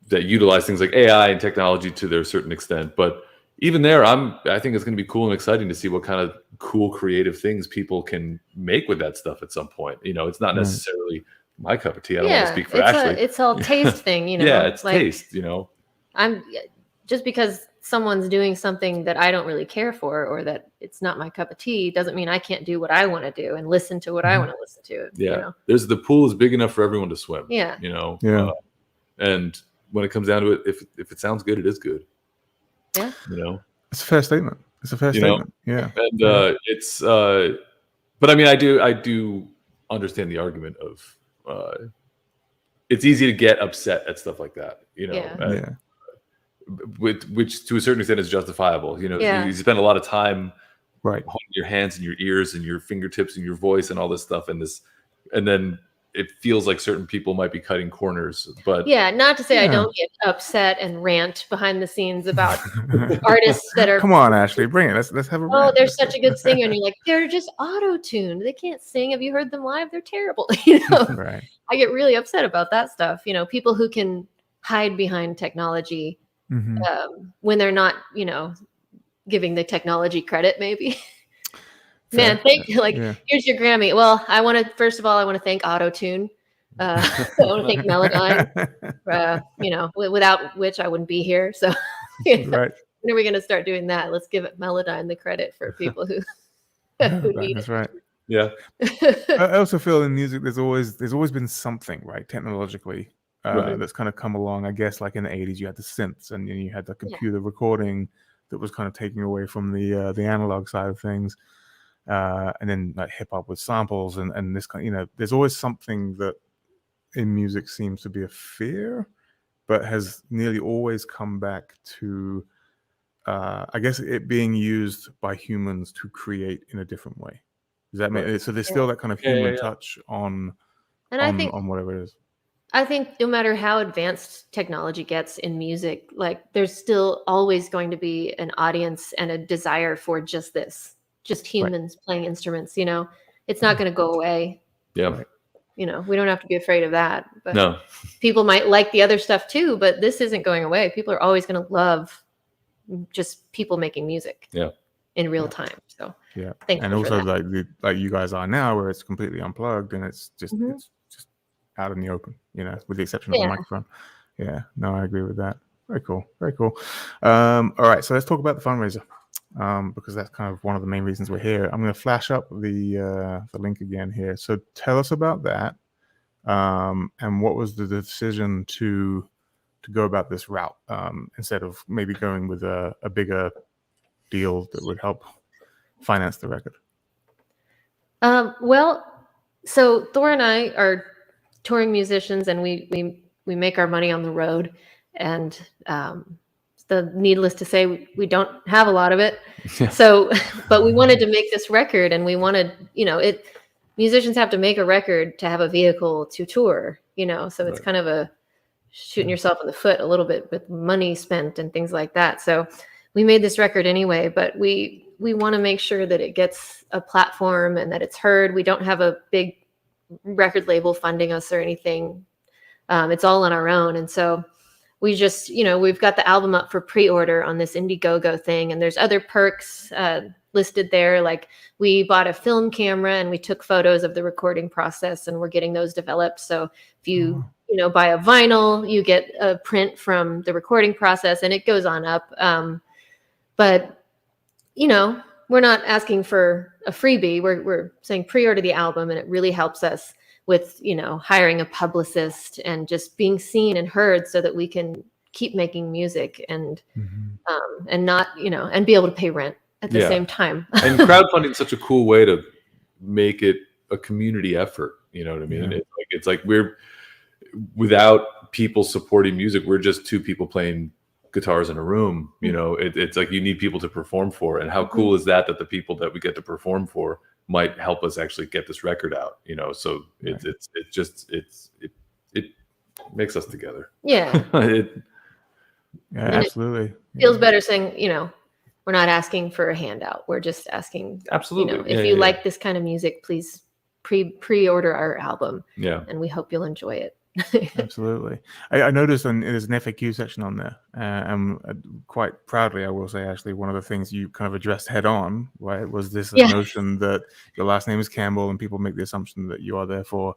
that utilize things like AI and technology to their certain extent. But even there, I think it's going to be cool and exciting to see what kind of cool creative things people can make with that stuff at some point. It's not necessarily my cup of tea. I don't want to speak for Ashley. It's all taste thing, Yeah, it's like, taste, I'm just because someone's doing something that I don't really care for, or that it's not my cup of tea, doesn't mean I can't do what I want to do and listen to what I want to listen to. Yeah. There's the pool is big enough for everyone to swim. Yeah. And when it comes down to it, if it sounds good, it is good. Yeah. It's a fair statement. Yeah. And it's but I mean, I do understand the argument of it's easy to get upset at stuff like that, which to a certain extent is justifiable. You spend a lot of time holding your hands and your ears and your fingertips and your voice and all this stuff, and then it feels like certain people might be cutting corners. But not to say I don't get upset and rant behind the scenes about artists that are. Come on, Ashley, bring it. Let's have a. Oh, they're such a good singer, and you're like, they're just auto-tuned. They can't sing. Have you heard them live? They're terrible. Right. I get really upset about that stuff. People who can hide behind technology when they're not, giving the technology credit, maybe. Man, thank you. Here's your Grammy. Well, first of all, I want to thank Auto-Tune. I want to thank Melodyne, without which I wouldn't be here. So, Right. when are we going to start doing that? Let's give Melodyne the credit for people who need That's it. right. Yeah. I also feel in music, there's always been something, right, technologically, that's kind of come along. I guess like in the 80s, you had the synths, and you had the computer recording that was kind of taking away from the analog side of things. And then like hip hop with samples and this kind, there's always something that in music seems to be a fear but has nearly always come back to, I guess, it being used by humans to create in a different way. Does that make so? There's still that kind of human touch on whatever it is. I think no matter how advanced technology gets in music, like there's still always going to be an audience and a desire for just this, just humans playing instruments. You know, it's not going to go away. Yeah. You know, we don't have to be afraid of that. But no, people might like the other stuff too, but this isn't going away. People are always going to love just people making music. Yeah. In real time. So yeah, and also like you guys are now, where it's completely unplugged and it's just it's just out in the open, you know, with the exception of the microphone. Yeah, no, I agree with that. Very cool, very cool. All right, so let's talk about the fundraiser, because that's kind of one of the main reasons we're here. I'm going to flash up the link again here. So tell us about that, and what was the decision to go about this route, instead of maybe going with a bigger deal that would help finance the record? Well, so Thor and I are touring musicians, and we make our money on the road, and needless to say, we don't have a lot of it. So, but we wanted to make this record, and we wanted, you know, musicians have to make a record to have a vehicle to tour, you know, so it's kind of a shooting yourself in the foot a little bit with money spent and things like that. So we made this record anyway, but we want to make sure that it gets a platform and that it's heard. We don't have a big record label funding us or anything. It's all on our own. And so we just, you know, we've got the album up for pre-order on this IndieGoGo thing. And there's other perks listed there. Like we bought a film camera and we took photos of the recording process, and we're getting those developed. So if you, you know, buy a vinyl, you get a print from the recording process, and it goes on up. But, you know, we're not asking for a freebie. We're saying pre-order the album, and it really helps us with, you know, hiring a publicist and just being seen and heard so that we can keep making music and not, you know, and be able to pay rent at the same time. And crowdfunding is such a cool way to make it a community effort. You know what I mean? Yeah. It's like we're, without people supporting music, we're just two people playing guitars in a room. You know, it's like you need people to perform for, and how cool is that the people that we get to perform for might help us actually get this record out, you know? So it makes us together. Yeah. Absolutely. It feels better saying, you know, we're not asking for a handout. We're just asking, absolutely, you know, if you like this kind of music, please pre-order our album. Yeah. And we hope you'll enjoy it. Absolutely. I noticed there's an FAQ section on there, and quite proudly, I will say, actually, one of the things you kind of addressed head on, right, was this notion that your last name is Campbell, and people make the assumption that you are therefore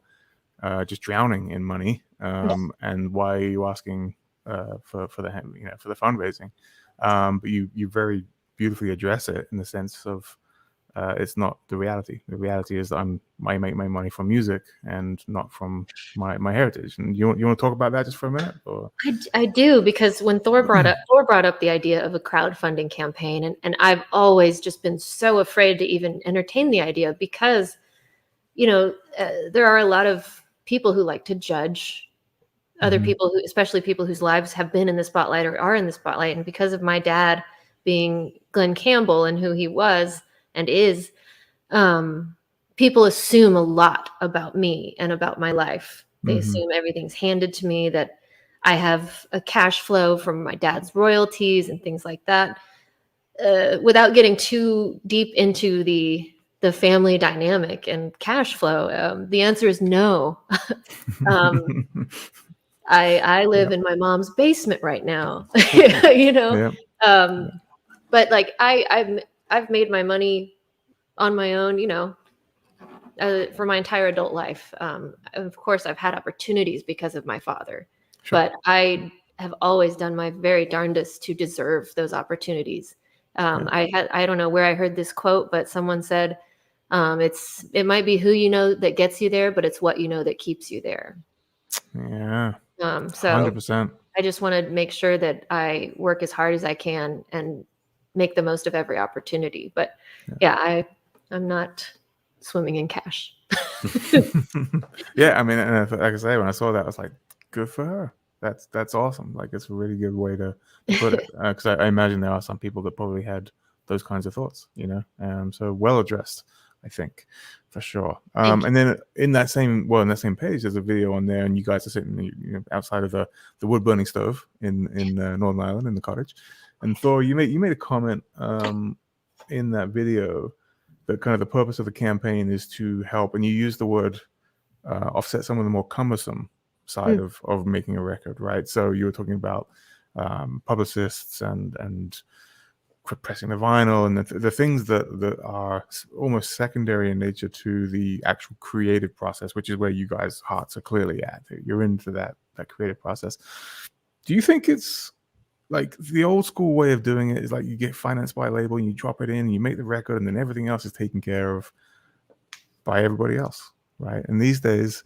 just drowning in money, and why are you asking for the, you know, for the fundraising? But you very beautifully address it in the sense of it's not the reality. The reality is that I make my money from music and not from my heritage. And you want to talk about that just for a minute? Or? I do, because when Thor brought up the idea of a crowdfunding campaign, and I've always just been so afraid to even entertain the idea, because, you know, there are a lot of people who like to judge other people, who, especially people whose lives have been in the spotlight or are in the spotlight. And because of my dad being Glenn Campbell and who he was and is, people assume a lot about me and about my life. They assume everything's handed to me, that I have a cash flow from my dad's royalties and things like that. Without getting too deep into the family dynamic and cash flow, the answer is no. I live in my mom's basement right now, you know. But like I've made my money on my own, you know, for my entire adult life. Of course, I've had opportunities because of my father, but I have always done my very darndest to deserve those opportunities. I don't know where I heard this quote, but someone said, it might be who you know that gets you there, but it's what you know that keeps you there. Yeah. So 100%. I just want to make sure that I work as hard as I can and make the most of every opportunity. But I'm not swimming in cash. Yeah, I mean, and like I say, when I saw that, I was like, good for her. That's awesome. Like, it's a really good way to put it, because I imagine there are some people that probably had those kinds of thoughts, you know. So well addressed, I think, for sure. And then in that same page, there's a video on there, and you guys are sitting, you know, outside of the wood burning stove in Northern Ireland in the cottage. And Thor, you made a comment in that video that kind of the purpose of the campaign is to help, and you use the word offset some of the more cumbersome side of making a record, right? So you were talking about publicists and pressing the vinyl and the things that are almost secondary in nature to the actual creative process, which is where you guys' hearts are clearly at. You're into that creative process. Do you think it's like the old school way of doing it is like you get financed by a label and you drop it in and you make the record and then everything else is taken care of by everybody else, right? And these days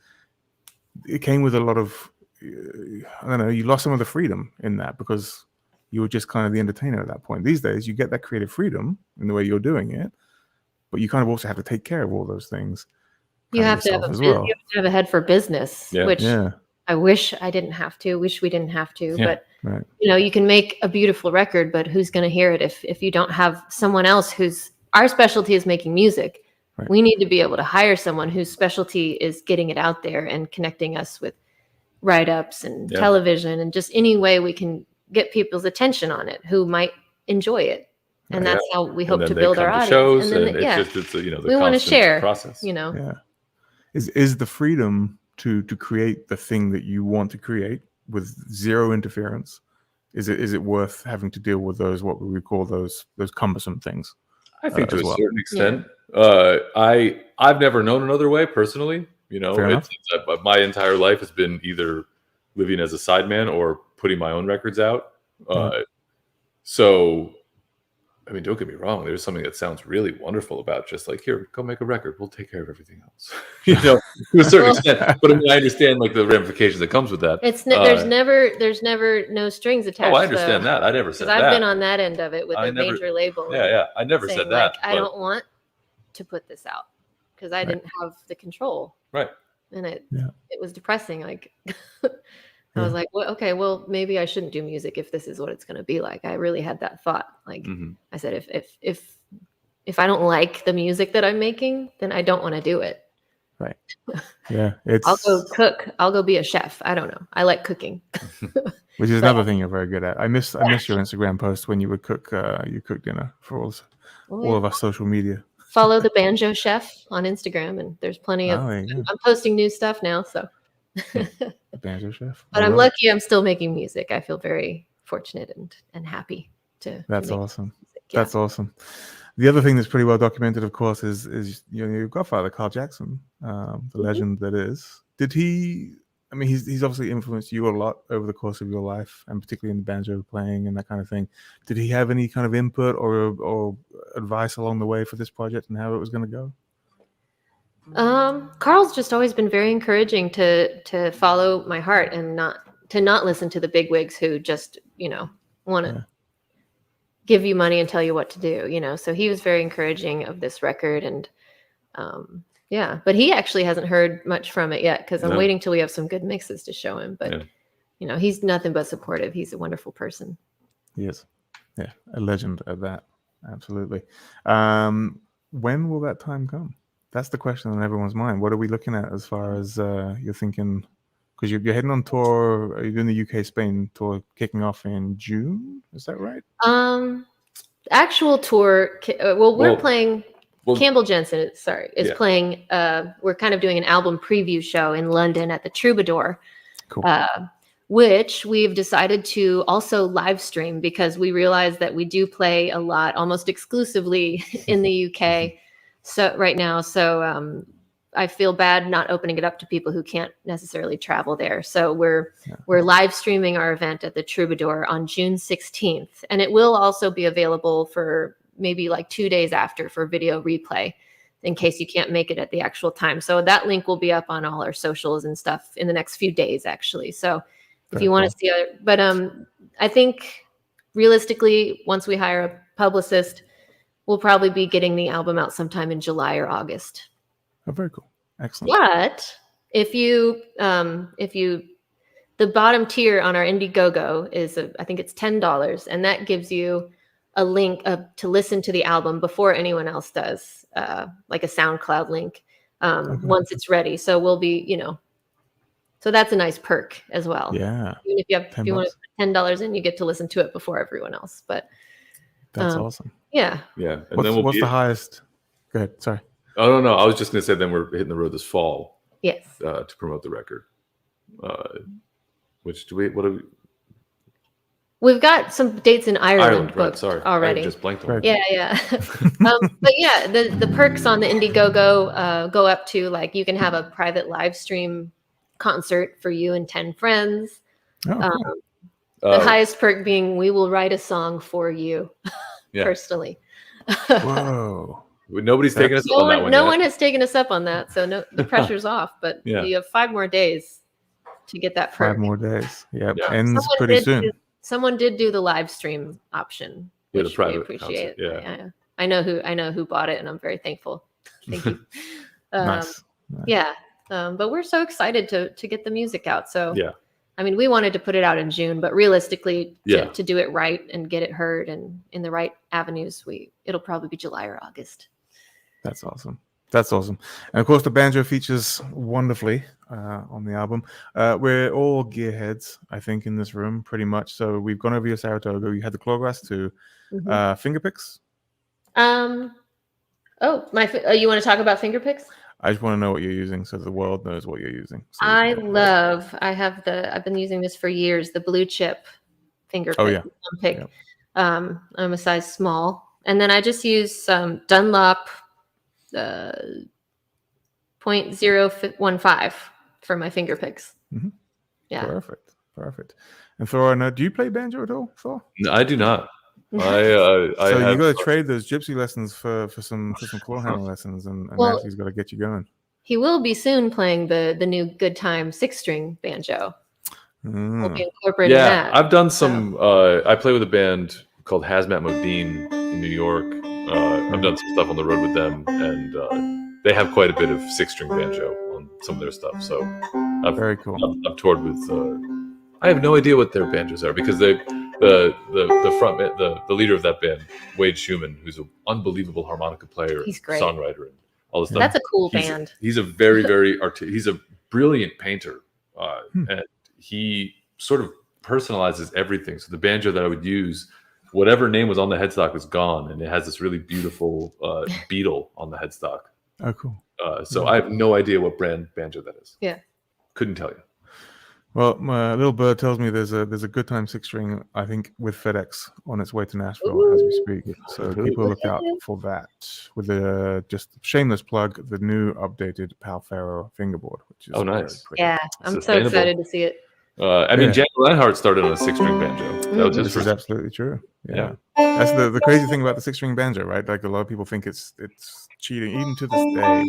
it came with a lot of, I don't know, you lost some of the freedom in that because you were just kind of the entertainer at that point. These days you get that creative freedom in the way you're doing it, but you kind of also have to take care of all those things. You have to have a head for business, which I wish I didn't have to, wish we didn't have to, but you know, you can make a beautiful record, but who's going to hear it if you don't have someone else our specialty is making music. Right. We need to be able to hire someone whose specialty is getting it out there and connecting us with write-ups and television and just any way we can get people's attention on it who might enjoy it. And that's how we hope to build our audience. Shows, and it's you know, the we want to share process. You know, is the freedom to create the thing that you want to create with zero interference. Is it worth having to deal with those, what we call those cumbersome things? I think to a certain extent. I've never known another way personally. You know, my entire life has been either living as a sideman or putting my own records out. So, I mean, don't get me wrong. There's something that sounds really wonderful about just like, here, go make a record. We'll take care of everything else. You know, to a certain extent. But I mean, I understand like the ramifications that comes with that. There's never no strings attached. Oh, I understand that. I never said that. I've been on that end of it with a major label. Yeah. I never said that. Like, I don't want to put this out because I didn't have the control. Right. And it was depressing. Like I was like, well, okay, well, maybe I shouldn't do music if this is what it's going to be like. I really had that thought. Like I said, if I don't like the music that I'm making, then I don't want to do it. Right. Yeah. I'll go cook. I'll go be a chef. I don't know. I like cooking. Which is another thing you're very good at. I miss your Instagram post when you would cook dinner for all of our social media. Follow the Banjo Chef on Instagram, and there's plenty of. I'm posting new stuff now, so. Banjo Chef. But I'm lucky. I'm still making music. I feel very fortunate and happy to. That's awesome. Yeah. That's awesome. The other thing that's pretty well documented, of course, is your godfather, Carl Jackson, the legend that is. Did he? I mean, he's obviously influenced you a lot over the course of your life, and particularly in the banjo playing and that kind of thing. Did he have any kind of input or advice along the way for this project and how it was going to go? Carl's just always been very encouraging to follow my heart and not listen to the bigwigs who just, want to give you money and tell you what to do, so he was very encouraging of this record. And, but he actually hasn't heard much from it yet because I'm waiting till we have some good mixes to show him. But, he's nothing but supportive. He's a wonderful person. He is. Yeah. A legend at that. Absolutely. When will that time come? That's the question on everyone's mind. What are we looking at as far as you're thinking? Because you're heading on tour. Are you doing the UK Spain tour kicking off in June? Is that right? Actual tour. We're playing. Campbell Jensen, is playing. We're kind of doing an album preview show in London at the Troubadour, cool. Which we've decided to also live stream because we realize that we do play a lot, almost exclusively in the UK. So right now, I feel bad not opening it up to people who can't necessarily travel there. So we're live streaming our event at the Troubadour on June 16th, and it will also be available for maybe like 2 days after for video replay in case you can't make it at the actual time. So that link will be up on all our socials and stuff in the next few days, actually. So if you want to see it, but I think realistically, once we hire a publicist, we'll probably be getting the album out sometime in July or August. Oh, very cool. Excellent. But if you the bottom tier on our IndieGoGo is, I think it's $10, and that gives you a link to listen to the album before anyone else does, like a SoundCloud link once it's ready. So we'll be, so that's a nice perk as well. Yeah. Even if you want to put $10 in, you get to listen to it before everyone else. But that's awesome. Yeah. Yeah. And what's the highest? Go ahead. Sorry. Oh, no. I was just going to say then we're hitting the road this fall. Yes. To promote the record. What do we? We've got some dates in Ireland booked already. I just blanked on it. Yeah. But yeah, the perks on the IndieGoGo go up to, like, you can have a private live stream concert for you and 10 friends. Cool. The highest perk being we will write a song for you personally. Whoa. Nobody's taken us up on that one. No one has taken us up on that, so the pressure's off. But you have 5 more days to get that perk. 5 more days. Yep. Ends pretty soon. Someone did do the live stream option. Yeah, the private. We appreciate. Concert. Yeah. I know who bought it, and I'm very thankful. Thank you. Nice. Yeah. But we're so excited to get the music out. So yeah. I mean, we wanted to put it out in June, but realistically, to do it right and get it heard and in the right avenues, it'll probably be July or August. That's awesome. And of course, the banjo features wonderfully on the album. We're all gearheads, I think, in this room, pretty much. So we've gone over your Saratoga. You had the clawgrass too. Finger picks? You want to talk about finger picks? I just want to know what you're using so the world knows what you're using. So I've been using this for years, the blue chip finger pick. Oh, yeah. Pick. Yep. I'm a size small. And then I just use some Dunlop 0.015 for my finger picks. Yeah. Perfect. And Thor, do you play banjo at all, Thor? No, I do not. You got to trade those gypsy lessons for some claw handle lessons, and Nancy's got to get you going. He will be soon playing the new Good Time 6-string banjo. We'll be incorporating that. Yeah, I've done some. I play with a band called Hazmat Modine in New York. I've done some stuff on the road with them, and they have quite a bit of 6-string banjo on some of their stuff. So very cool. I've toured with. I have no idea what their banjos are because the leader of that band, Wade Schumann, who's an unbelievable harmonica player, he's great, songwriter, and all this stuff. That's a cool band. He's a very he's a brilliant painter, and he sort of personalizes everything. So the banjo that I would use, whatever name was on the headstock is gone, and it has this really beautiful beetle on the headstock. Oh, cool. So I have no idea what brand banjo that is. Yeah, couldn't tell you. Well, my little bird tells me there's a Good Time 6-string, I think, with FedEx on its way to Nashville as we speak. So people look out for that. With just shameless plug, the new updated Pal Faro fingerboard, which is nice. Yeah, I'm so excited to see it. I mean, Django Reinhardt started on a 6-string banjo. That was this is absolutely true. Yeah. That's the crazy thing about the 6-string banjo, right? Like, a lot of people think it's cheating. Even to this day,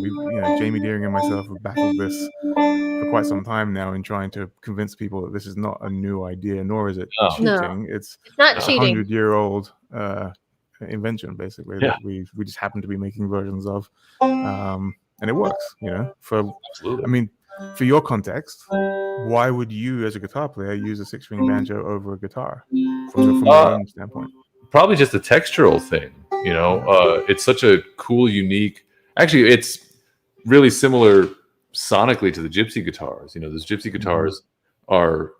Jamie Deering and myself have battled this for quite some time now in trying to convince people that this is not a new idea, nor is it cheating. No, it's not cheating. 100-year-old invention, basically, that we just happen to be making versions of, and it works. Absolutely. I mean, for your context, why would you, as a guitar player, use a 6-string banjo over a guitar from your own standpoint? Probably just a textural thing. It's such a cool, unique. Actually, it's really similar sonically to the gypsy guitars. Those gypsy guitars are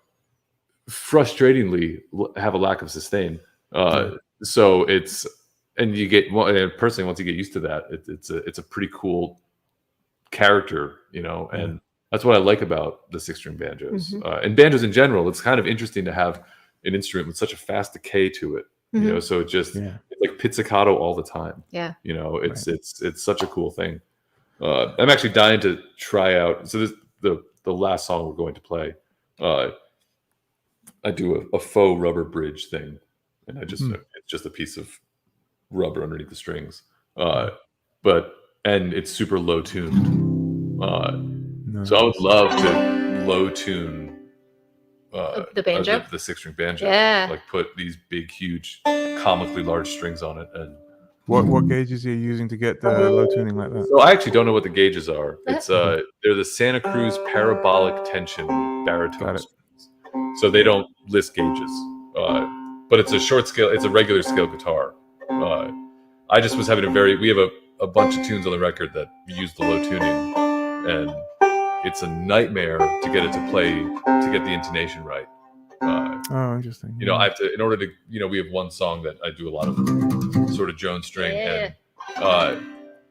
frustratingly have a lack of sustain. So it's, and you get, personally, once you get used to that, it's a pretty cool character, and that's what I like about the 6-string banjos and banjos in general. It's kind of interesting to have an instrument with such a fast decay to it. So it just it's like pizzicato all the time. Yeah. It's such a cool thing. I'm actually dying to try out. So this the last song we're going to play. I do a faux rubber bridge thing, and I just it's just a piece of rubber underneath the strings. And it's super low tuned. So I would love to low tune the banjo, the 6-string banjo. Yeah, like put these big, huge, comically large strings on it. And what gauges are you using to get the low tuning like that? So I actually don't know what the gauges are. It's they're the Santa Cruz parabolic tension baritone strings. So they don't list gauges, but it's a short scale. It's a regular scale guitar. I just was having we have a bunch of tunes on the record that use the low tuning, and it's a nightmare to get it to play, to get the intonation right. Oh, interesting. You know, I have to, in order to, you know, we have one song that I do a lot of sort of drone string, and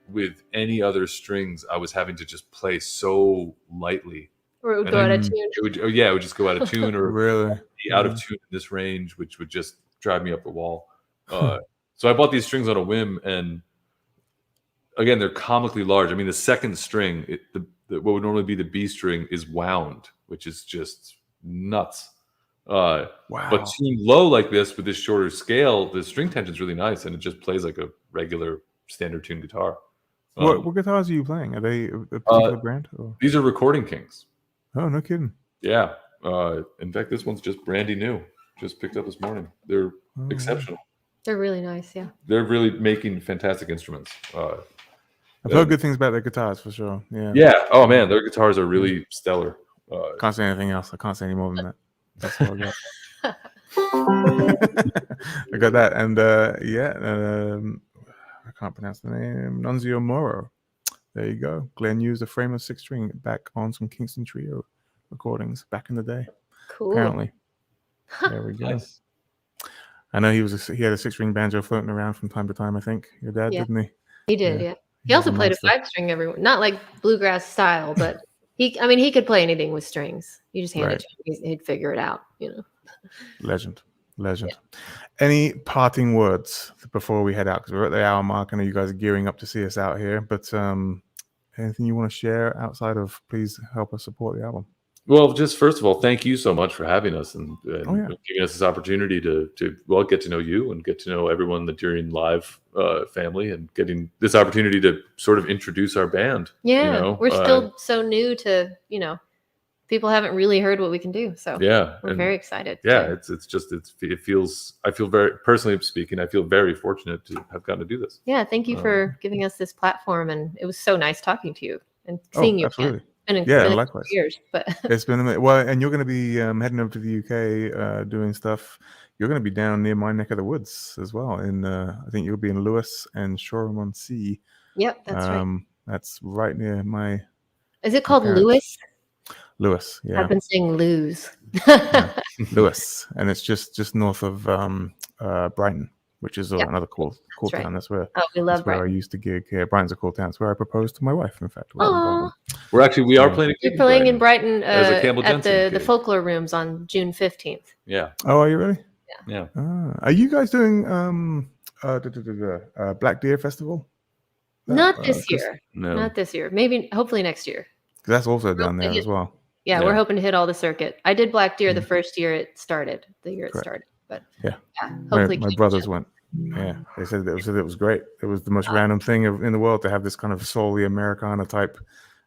with any other strings, I was having to just play so lightly. Or it would go out of tune. It would just go out of tune, or really be out of tune in this range, which would just drive me up the wall. So I bought these strings on a whim, and again, they're comically large. I mean, the second string, what would normally be the B string, is wound, which is just nuts. Wow. But tuned low like this with this shorter scale, the string tension is really nice, and it just plays like a regular standard tuned guitar. What guitars are you playing? Are they a particular brand? Or? These are Recording Kings. Oh, no kidding. Yeah. In fact, this one's just brandy new. Just picked up this morning. They're exceptional. They're really nice, yeah. They're really making fantastic instruments. I've heard good things about their guitars for sure. Yeah. Yeah. Oh man, their guitars are really stellar. Can't say anything else. I can't say any more than that. That's all I got. I got that, and I can't pronounce the name. Nunzio Moro. There you go. Glenn used a frameless 6-string back on some Kingston Trio recordings back in the day. Cool. Apparently. There we go. Nice. I know he had a 6-string banjo floating around from time to time. I think your dad didn't he? He did, yeah. He also played a 5-string not like bluegrass style, but he could play anything with strings. You just hand it to him, he'd figure it out, you know. Legend. Yeah. Any parting words before we head out? Because we're at the hour mark. I know you guys are gearing up to see us out here, but anything you want to share outside of please help us support the album? Well, just first of all, thank you so much for having us and giving us this opportunity to get to know you and get to know everyone in the Deering Live family, and getting this opportunity to sort of introduce our band. Yeah, you know? We're still so new to, you know, people haven't really heard what we can do. So we're very excited. Yeah, I feel very, personally speaking, I feel very fortunate to have gotten to do this. Yeah, thank you for giving us this platform, and it was so nice talking to you and seeing you. Absolutely. Been likewise. Years, but it's been amazing. Well, and you're going to be heading over to the UK doing stuff. You're going to be down near my neck of the woods as well. I think you'll be in Lewis and Shoreham-on-Sea. Yep, that's right. That's right near my. Is it called Lewis? Lewis, yeah. I've been saying lose. Lewis, and it's just north of Brighton, which is another cool right. town. That's where we love where I used to gig. Yeah, Brighton's a cool town. It's where I proposed to my wife. In fact, we are playing. You're playing in Brighton as a Campbell at Jensen the Folklore Rooms on June 15th. Yeah. Oh, are you really? Yeah. Are you guys doing Black Deer Festival? Not this year. No. Not this year. Maybe, hopefully next year. That's also down there as well. Yeah, we're hoping to hit all the circuit. I did Black Deer the first year it started. But hopefully my brothers went. Yeah, they said it was great. It was the most random thing in the world to have this kind of solely Americana type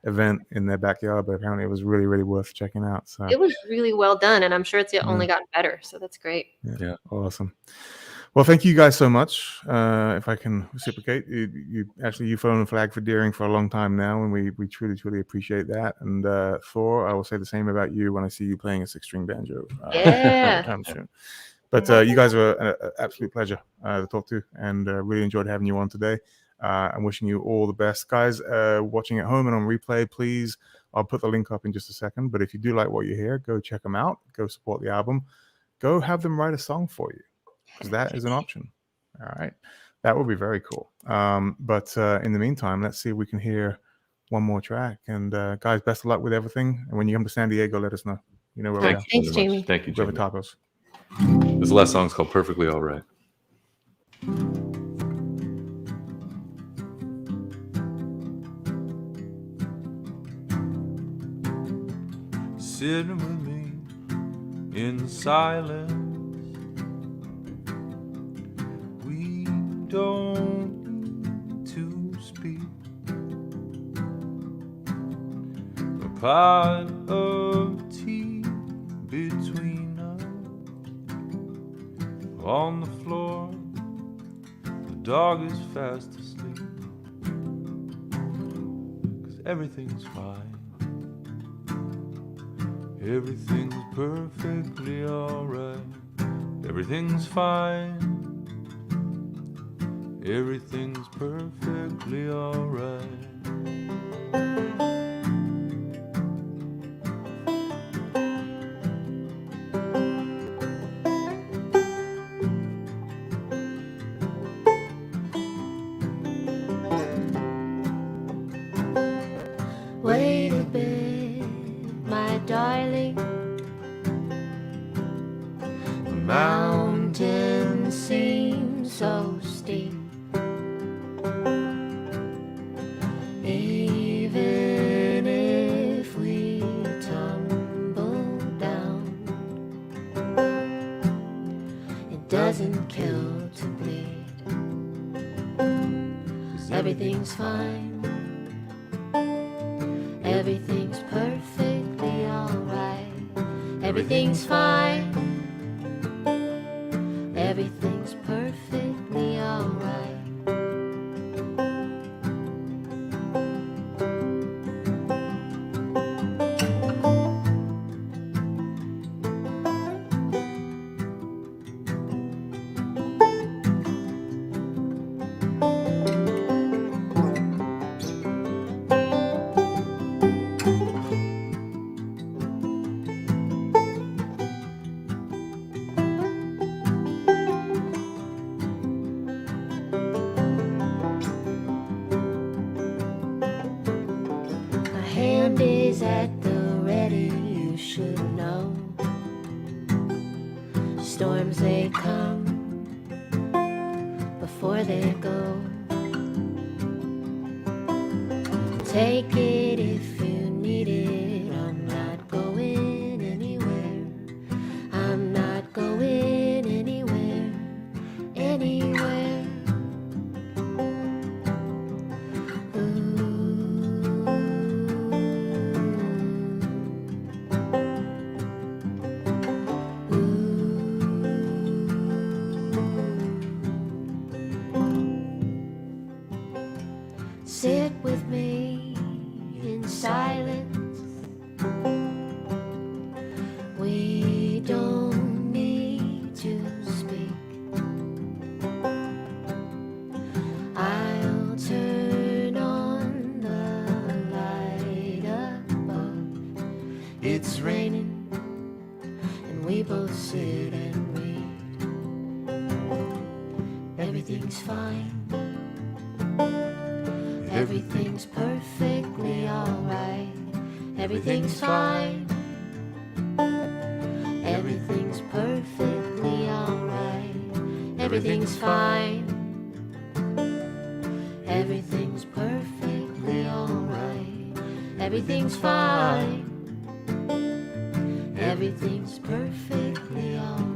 event in their backyard, but apparently it was really, really worth checking out. So it was really well done, and I'm sure it's only gotten better. So that's great. Yeah, awesome. Well, thank you guys so much. If I can reciprocate, you've flown a flag for Deering for a long time now, and we truly, truly appreciate that. And Thor, I will say the same about you when I see you playing a 6-string banjo. Anytime soon. But you guys are an absolute pleasure to talk to, and really enjoyed having you on today. I'm wishing you all the best. Guys watching at home and on replay, please, I'll put the link up in just a second. But if you do like what you hear, go check them out. Go support the album. Go have them write a song for you, because that is an option. All right. That would be very cool. But in the meantime, let's see if we can hear one more track. And guys, best of luck with everything. And when you come to San Diego, let us know. You know where we are. Thanks, Jamie. Thank you, Jamie. Tacos. This last song's called Perfectly All Right. Sitting with me in silence, we don't need to speak. A pot of tea between us. On the floor, the dog is fast asleep, 'cause everything's fine. Everything's perfectly alright. Everything's fine. Everything's perfectly alright. Wait a bit, my darling. The mountain seems so steep. Even if we tumble down, it doesn't kill to bleed. 'Cause everything's fine. Everything's perfectly alright. Everything's fine. Everything's perfectly alright. Hand is at the ready, you should know. Storms they come before they go. Take it if you need it. I'm not going anywhere. I'm not going anywhere. Anywhere. Sit with me in silence. We don't need to speak. I'll turn on the light above. It's raining and we both sit and read. Everything's fine. Everything's perfectly alright. Everything's fine. Everything's perfectly alright. Everything's fine. Everything's perfectly alright. Everything's fine. Everything's perfectly alright.